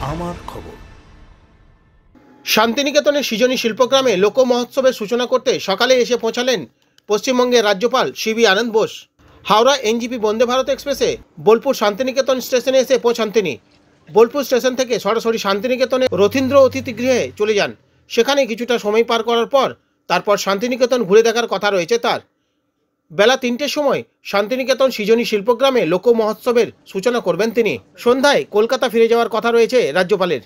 আমার খবর। শান্তিনিকেতনের সৃজনী শিল্পগ্রামে লোক মহোৎসবের সূচনা করতে সকালে এসে পৌঁছালেন পশ্চিমবঙ্গের রাজ্যপাল সিবি আনন্দ বোস। হাওড়া এনজিপি বন্দে ভারত এক্সপ্রেসে বোলপুর শান্তিনিকেতন স্টেশনে এসে পৌঁছান তিনি। বোলপুর স্টেশন থেকে সরাসরি শান্তিনিকেতনের রথীন্দ্র অতিথিগৃহে চলে যান। সেখানে কিছুটা সময় পার করার পর তারপর শান্তিনিকেতন ঘুরে দেখার কথা রয়েছে তার। বেলা 3টের সময় শান্তিনিকেতন সৃজনী শিল্পগ্রামে লোক মহোৎসবের সূচনা করবেন তিনি। সন্ধ্যায় কলকাতা ফিরে যাওয়ার কথা রয়েছে রাজ্যপালের।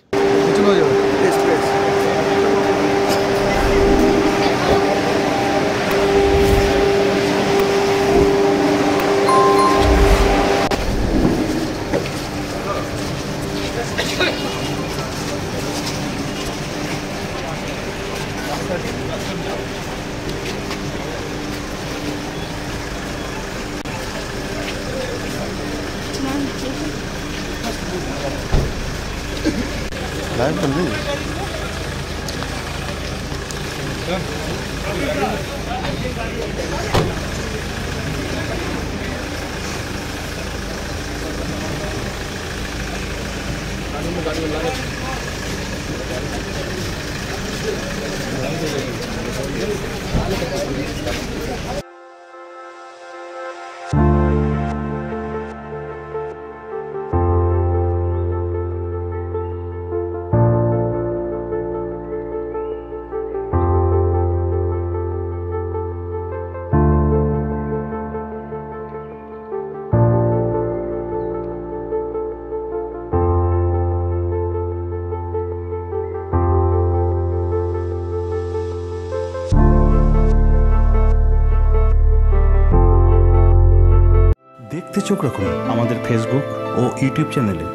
দেখতে চোখ রাখুন আমাদের ফেসবুক ও ইউটিউব চ্যানেলে।